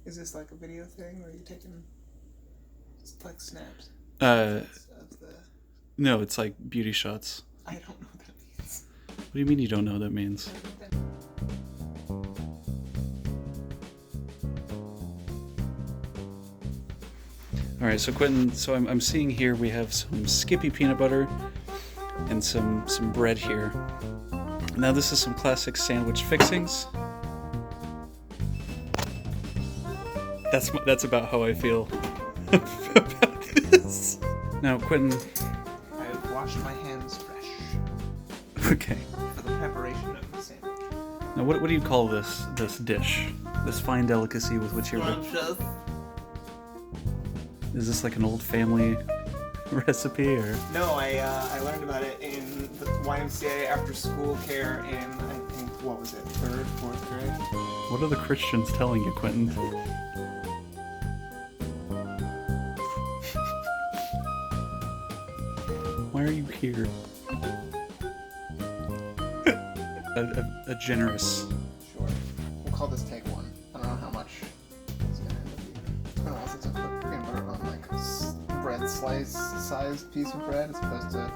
Is this like a video thing, or are you taking just like snaps? Uh, Of the... no, it's like beauty shots. I don't know what that means. What do you mean you don't know what that means? All right, so Quintin, so I'm seeing here we have some Skippy peanut butter and some bread here. Now this is some classic sandwich fixings. That's about how I feel about this. Now, Quintin. I've washed my hands fresh. Okay. For the preparation of the sandwich. Now, what do you call this dish? This fine delicacy with which you're... Scrumptious. Is this like an old family recipe, or? No, I learned about it in the YMCA after school care in, I think, what was it, 3rd, 4th grade? What are the Christians telling you, Quintin? Why are you here? a generous... Sure. We'll call this take one. I don't know how much it's gonna end up being. Unless it's a put peanut butter on like a bread slice-sized piece of bread as opposed to,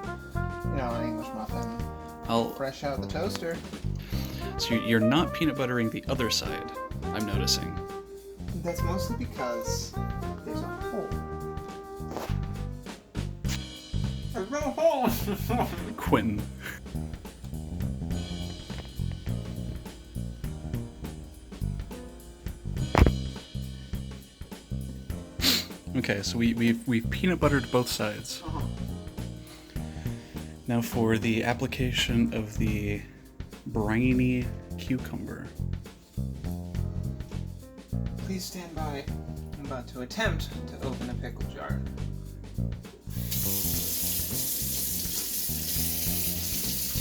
an English muffin fresh out the toaster. So you're not peanut buttering the other side, I'm noticing. That's mostly because there's a hole. There's no hole! Quintin. Okay, so we've peanut buttered both sides. Uh-huh. Now for the application of the briny cucumber. Please stand by. I'm about to attempt to open a pickle jar.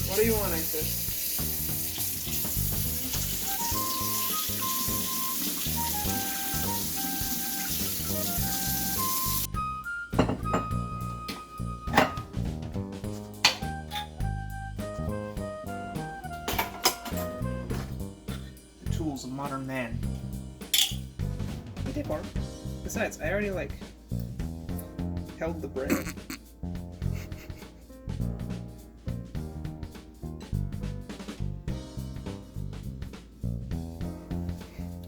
What do you want, Isis? The tools of modern man. Wait, they bark. Besides, I already, held the bread.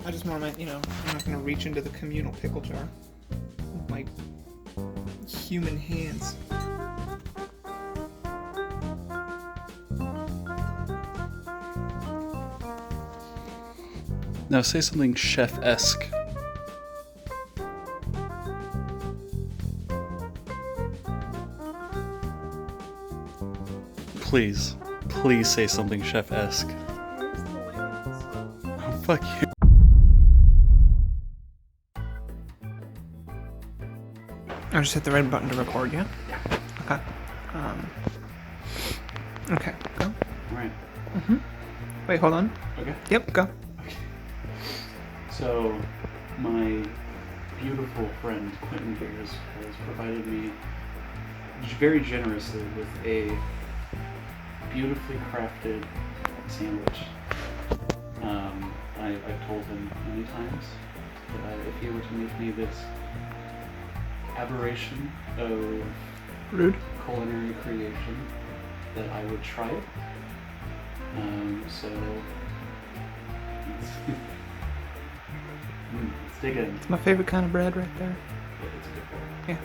I just want to, I'm not going to reach into the communal pickle jar with my human hands. Now say something chef-esque. Please say something chef-esque. Oh, fuck you. I just hit the red button to record, yeah? Okay. Okay, go. Alright. Mm-hmm. Wait, hold on. Okay. Yep, go. Okay. So, my beautiful friend Quintin here has provided me very generously with a beautifully crafted sandwich. I've told him many times that if he were to make me this aberration of Rude culinary creation, that I would try it. So let's dig in. It's my favorite kind of bread right there. Yeah, it's a good bread. Yeah.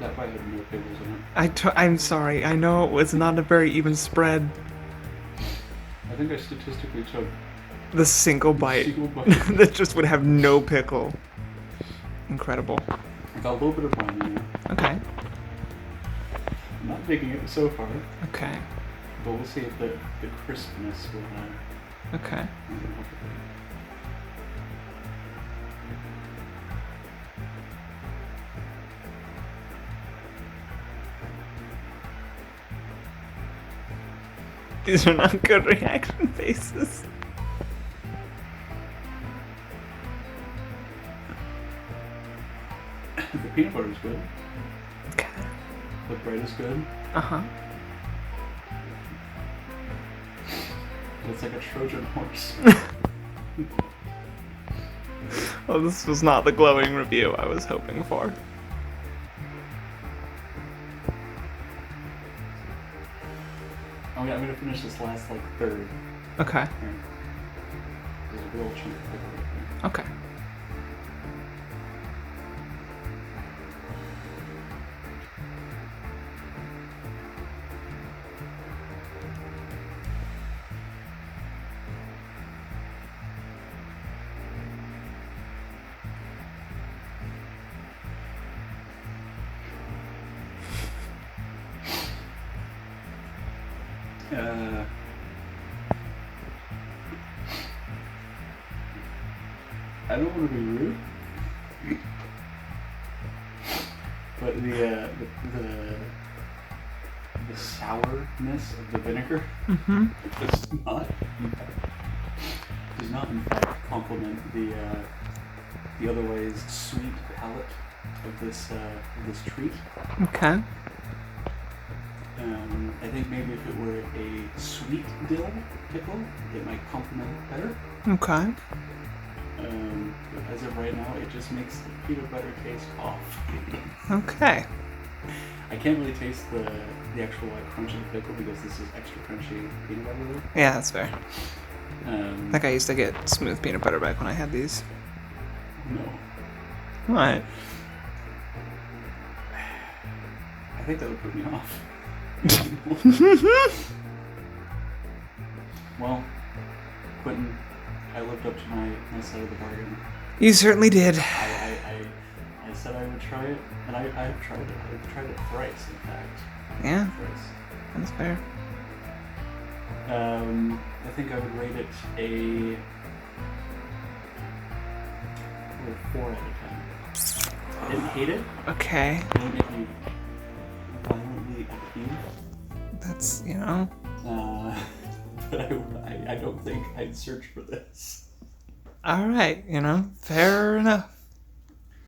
That probably had no pickles in it. I'm sorry. I know it was not a very even spread. I think I statistically took The single bite that just would have no pickle. Incredible. I got a little bit of brine in there. Okay. I'm not digging it so far, Okay. but we'll see if the crispness will Okay. help it. These are not good reaction faces. The peanut butter is good. Okay. the bread is good. Uh-huh. It's like a Trojan horse. Well, this was not the glowing review I was hoping for. I'm gonna finish this last like third. Okay. Here. There's a good old chunk of pickle right there. Okay. I don't want to be rude, but the sourness of the vinegar does not in fact complement the otherwise sweet palate of this treat. Okay. I think maybe if it were a sweet dill pickle, it might complement it better. Okay. But as of right now, it just makes the peanut butter taste off. Okay. I can't really taste the actual like crunch of the pickle because this is extra crunchy peanut butter though. Yeah, that's fair. Like I used to get smooth peanut butter back when I had these. No. What? I think that would put me off. Well, Quintin, I lived up to my side of the bargain. You certainly did. I said I would try it, and I have tried it. I've tried it thrice, in fact. Yeah, Thrice. that's fair. I think I would rate it a 4 out of 10. I didn't hate it. Okay. It didn't make me violently appeal. That's, But I don't think I'd search for this. Alright, fair enough.